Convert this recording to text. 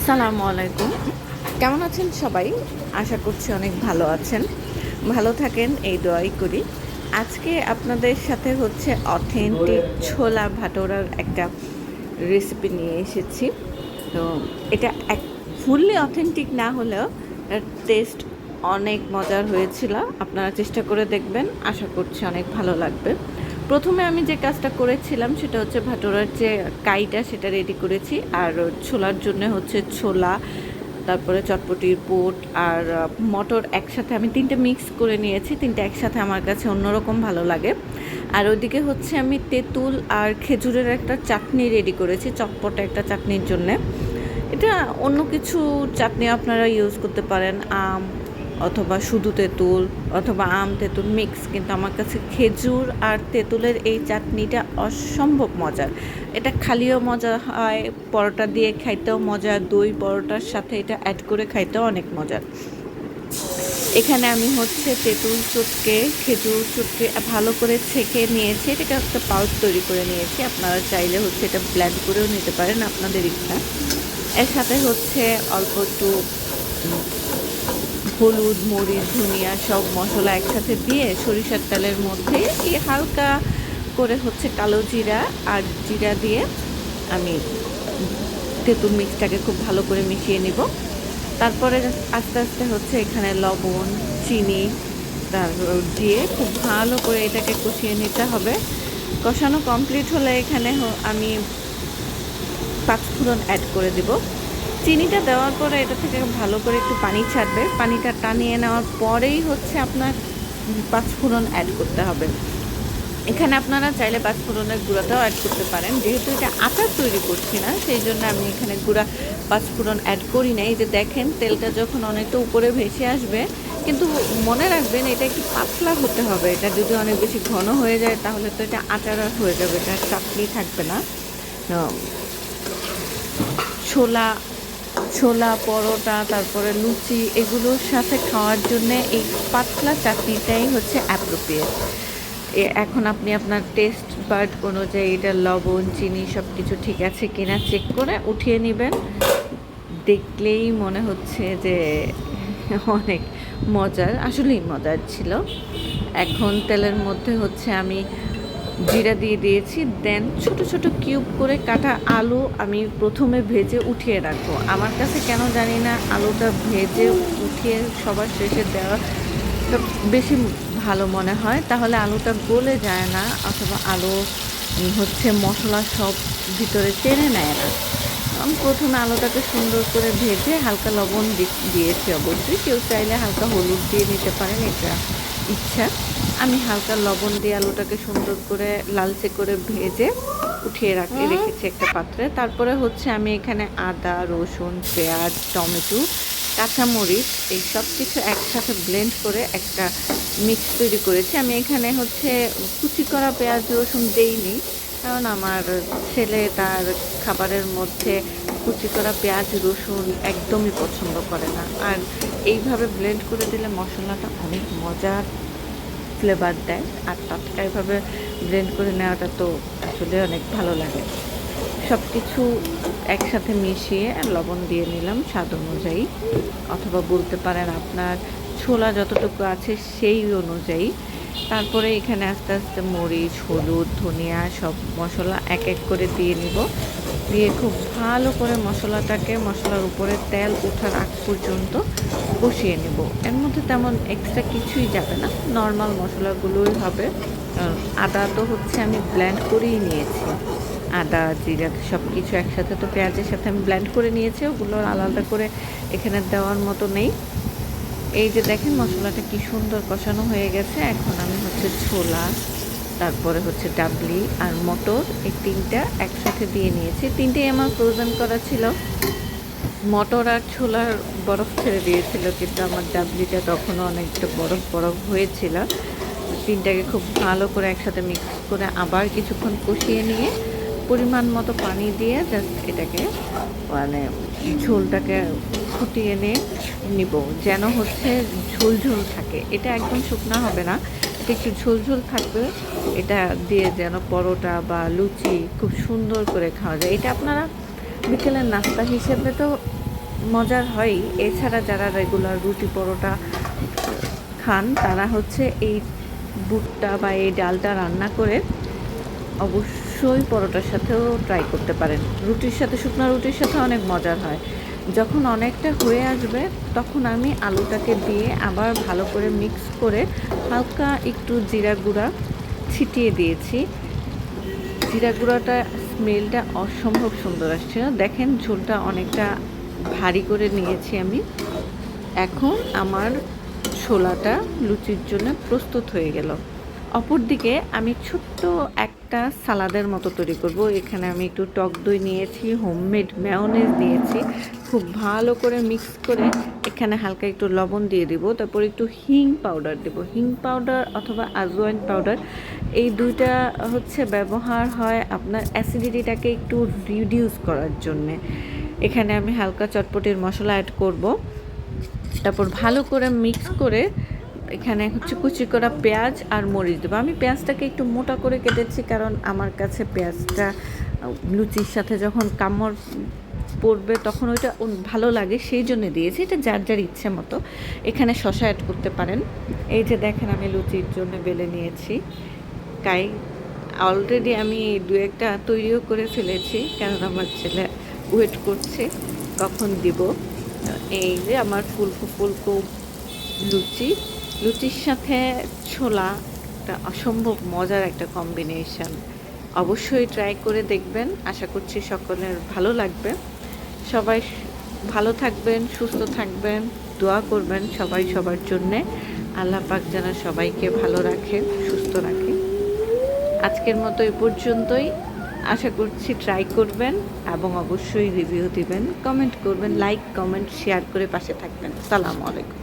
সালামু আলাইকুম। কেমন আছেন সবাই? আশা করছি অনেক ভালো আছেন। ভালো থাকেন এই দোয়াই করি। আজকে আপনাদের সাথে হচ্ছে অথেন্টিক ছোলা ভাটোরার একটা রেসিপি নিয়ে এসেছি। তো এটা ফুললি অথেন্টিক না হলেও এর টেস্ট অনেক মজার হয়েছিল। আপনারা চেষ্টা করে দেখবেন। আশা করছি অনেক ভালো লাগবে। প্রথমে আমি যে কাজটা করেছিলাম সেটা হচ্ছে ভাটোরার যে কাইটা সেটা রেডি করেছি, আর ছোলার জন্য হচ্ছে ছোলা, তারপরে চটপটির পুট আর মটর একসাথে আমি তিনটে মিক্স করে নিয়েছি। তিনটে একসাথে আমার কাছে অন্যরকম ভালো লাগে। আর ওইদিকে হচ্ছে আমি তেঁতুল আর খেজুরের একটা চাটনি রেডি করেছি, চটপটা একটা চাটনির জন্যে। এটা অন্য কিছু চাটনি আপনারা ইউজ করতে পারেন, আম অথবা শুধু তেঁতুল অথবা আম তেঁতুল মিক্স, কিন্তু আমার কাছে খেজুর আর তেঁতুলের এই চাটনিটা অসম্ভব মজার। এটা খালিও মজা হয়, পরোটা দিয়ে খাইতেও মজা, দই পরোটার সাথে এটা অ্যাড করে খাইতেও অনেক মজার। এখানে আমি হচ্ছে তেঁতুল চটকে খেজুর চটকে ভালো করে ছেঁকে নিয়েছি, এটাকে একটা পাউডার তৈরি করে নিয়েছি। আপনারা চাইলে হচ্ছে এটা ব্লেন্ড করেও নিতে পারেন, আপনাদের ইচ্ছা। এর সাথে হচ্ছে অল্প একটু হলুদ, মরিচ, ধনিয়া সব মশলা একসাথে দিয়ে সরিষার তেলের মধ্যে এই হালকা করে হচ্ছে কালো জিরা আর জিরা দিয়ে আমি তেঁতুল মিক্সটাকে খুব ভালো করে মিশিয়ে নিব। তারপরে আস্তে আস্তে হচ্ছে এখানে লবণ, চিনি তারপর দিয়ে খুব ভালো করে এটাকে কষিয়ে নিতে হবে। কষানো কমপ্লিট হলে এখানে আমি পাঁচফোড়ন অ্যাড করে দেব। চিনিটা দেওয়ার পরে এটা থেকে ভালো করে একটু পানি ছাড়বে। পানিটা টানিয়ে নেওয়ার পরেই হচ্ছে আপনার পাঁচফোড়ন অ্যাড করতে হবে। এখানে আপনারা চাইলে পাঁচফোড়নের গুঁড়াটাও অ্যাড করতে পারেন। যেহেতু এটা আচার তৈরি করছি না, সেই জন্য আমি এখানে গুঁড়া পাঁচফোড়ন অ্যাড করি না। এই যে দেখেন তেলটা যখন অনেকটা উপরে ভেসে আসবে, কিন্তু মনে রাখবেন এটা একটু পাতলা হতে হবে। এটা যদি অনেক বেশি ঘন হয়ে যায় তাহলে তো এটা আচার হয়ে যাবে, এটা চাটনি থাকবে না। ছোলা ছোলা পরোটা তারপরে লুচি এগুলোর সাথে খাওয়ার জন্যে এই পাতলা চাটনিটাই হচ্ছে অ্যাপ্রোপ্রিয়েট। এখন আপনি আপনার টেস্ট বাড অনুযায়ী এটা লবণ চিনি সব কিছু ঠিক আছে কিনা চেক করে উঠিয়ে নেবেন। দেখলেই মনে হচ্ছে যে অনেক মজার, আসলেই মজার ছিল। এখন তেলের মধ্যে হচ্ছে আমি জিরা দিয়ে দিয়েছি। দেন ছোট ছোট কিউব করে কাটা আলু আমি প্রথমে ভেজে উঠিয়ে রাখবো। আমার কাছে কেন জানি না আলুটা ভেজে উঠিয়ে সবার শেষে দেওয়া বেশি ভালো মনে হয়, তাহলে আলুটা গলে যায় না অথবা আলু হচ্ছে মশলা সব ভিতরে টেনে নেয় না। আমি প্রথমে আলুটাকে সুন্দর করে ভেজে হালকা লবণ দিয়েছি। অবশ্যই কেউ চাইলে হালকা হলুদ দিয়ে নিতে পারেন, এটা ইচ্ছা। আমি হালকা লবণ দিয়ে আলুটাকে সুন্দর করে লালচে করে ভেজে উঠিয়ে রেখেছি একটা পাত্রে। তারপরে হচ্ছে আমি এখানে আদা, রসুন, পেঁয়াজ, টমেটো, কাঁচামরিচ এই সব কিছু একসাথে ব্লেন্ড করে একটা মিক্স তৈরি করেছি। আমি এখানে হচ্ছে কুচি করা পেঁয়াজ রসুন দেইনি, কারণ আমার ছেলে তার খাবারের মধ্যে কুচি করা পেঁয়াজ রসুন একদমই পছন্দ করে না। আর এইভাবে ব্লেন্ড করে দিলে মশলাটা অনেক মজার ফ্লেভার দেয়, আর টাটকা এভাবে ব্লেন্ড করে নেওয়াটা তো আসলে অনেক ভালো লাগে। সব কিছু একসাথে মিশিয়ে লবণ দিয়ে নিলাম স্বাদ অনুযায়ী, অথবা বলতে পারেন আপনার ছোলা যতটুকু আছে সেই অনুযায়ী। তারপরে এখানে আস্তে আস্তে মরিচ, হলুদ, ধনিয়া সব মশলা এক এক করে দিয়ে নিব। দিয়ে খুব ভালো করে মশলার উপরে তেল ওঠার আগ পর্যন্ত কষিয়ে নেব। এর মধ্যে তেমন এক্সট্রা কিছুই যাবে না, নর্মাল মশলাগুলোই হবে। আদা তো হচ্ছে আমি ব্লেন্ড করেই নিয়েছি, আদা জিরা সব কিছু একসাথে তো পেঁয়াজের সাথে আমি ব্লেন্ড করে নিয়েছি, ওগুলো আলাদা করে এখানে দেওয়ার মতো নেই। এই যে দেখেন মশলাটা কি সুন্দর কষানো হয়ে গেছে। এখন আমি হচ্ছে ছোলা, তারপরে হচ্ছে ডাবলি আর মটর এই তিনটা একসাথে দিয়ে নিয়েছি। তিনটেই আমার ফ্রোজেন করা ছিল। মটর আর ছোলার বরফ ছেড়ে দিয়েছিল, কিন্তু আমার ডাবলিটা তখনও অনেকটা বরফ বরফ হয়েছিল। তিনটাকে খুব ভালো করে একসাথে মিক্স করে আবার কিছুক্ষণ কষিয়ে নিয়ে পরিমাণ মতো পানি দিয়ে জাস্ট এটাকে মানে ঝোলটাকে ফুটিয়ে নিব, যেন হচ্ছে ঝোল ঝোল থাকে। এটা একদম শুকনা হবে না, এটা একটু ঝোল ঝোল থাকবে। এটা দিয়ে যেন পরোটা বা লুচি খুব সুন্দর করে খাওয়া যায়। এটা আপনারা বিকেলের নাস্তা হিসেবে তো মজার হয়ই। এছাড়া যারা রেগুলার রুটি পরোটা খান তারা হচ্ছে এই বুটটা বা এই ডালটা রান্না করে অবশ্যই পরোটার সাথেও ট্রাই করতে পারেন। রুটির সাথে, শুকনো রুটির সাথে অনেক মজার হয়। যখন অনেকটা হয়ে আসবে তখন আমি আলুটাকে দিয়ে আবার ভালো করে মিক্স করে হালকা একটু জিরা গুঁড়া ছিটিয়ে দিয়েছি। জিরা গুঁড়াটা স্মেলটা অসম্ভব সুন্দর আসছে। দেখেন ঝোলটা অনেকটা ভারী করে নিয়েছি আমি। এখন আমার ছোলাটা লুচির জন্য প্রস্তুত হয়ে গেল। অপরদিকে আমি ছোট্ট একটা সালাদের মতো তৈরি করব। এখানে আমি একটু টক দই নিয়েছি, হোমমেড মেয়োনেজ নিয়েছি। খুব ভালো করে মিক্স করে এখানে হালকা একটু লবণ দিয়ে দিব, তারপর একটু হিং পাউডার দেব। হিং পাউডার অথবা আজওয়াইন পাউডার, এই দুইটা হচ্ছে ব্যবহার হয় আপনার অ্যাসিডিটিটাকে একটু রিডিউস করার জন্যে। এখানে আমি হালকা চটপটির মশলা অ্যাড করব। তারপর ভালো করে মিক্স করে এখানে হচ্ছে কুচি করা পেঁয়াজ আর মরিচ দেবো। আমি পেঁয়াজটাকে একটু মোটা করে কেটেছি, কারণ আমার কাছে পেঁয়াজটা লুচির সাথে যখন কামড় পড়বে তখন ওইটা ভালো লাগে, সেই জন্য দিয়েছি। এটা যার যার ইচ্ছে মতো। এখানে শসা অ্যাড করতে পারেন। এই যে দেখেন আমি লুচির জন্য বেলে নিয়েছি। কাই অলরেডি আমি দু একটা তৈরিও করে ফেলেছি, কারণ আমার ছেলে ওয়েট করছে কখন দিব। এই যে আমার ফুলকো ফুলকো লুচি, লুচির সাথে ছোলা একটা অসম্ভব মজার একটা কম্বিনেশন। অবশ্যই ট্রাই করে দেখবেন, আশা করছি সকলের ভালো লাগবে। সবাই ভালো থাকবেন, সুস্থ থাকবেন, দোয়া করবেন সবাই সবার জন্যে। আল্লাহ পাক যেন সবাইকে ভালো রাখে, সুস্থ রাখে। আজকের মতো এই পর্যন্তই। আশা করছি ট্রাই করবেন এবং অবশ্যই রিভিউ দিবেন, কমেন্ট করবেন, লাইক কমেন্ট শেয়ার করে পাশে থাকবেন। আসসালামু আলাইকুম।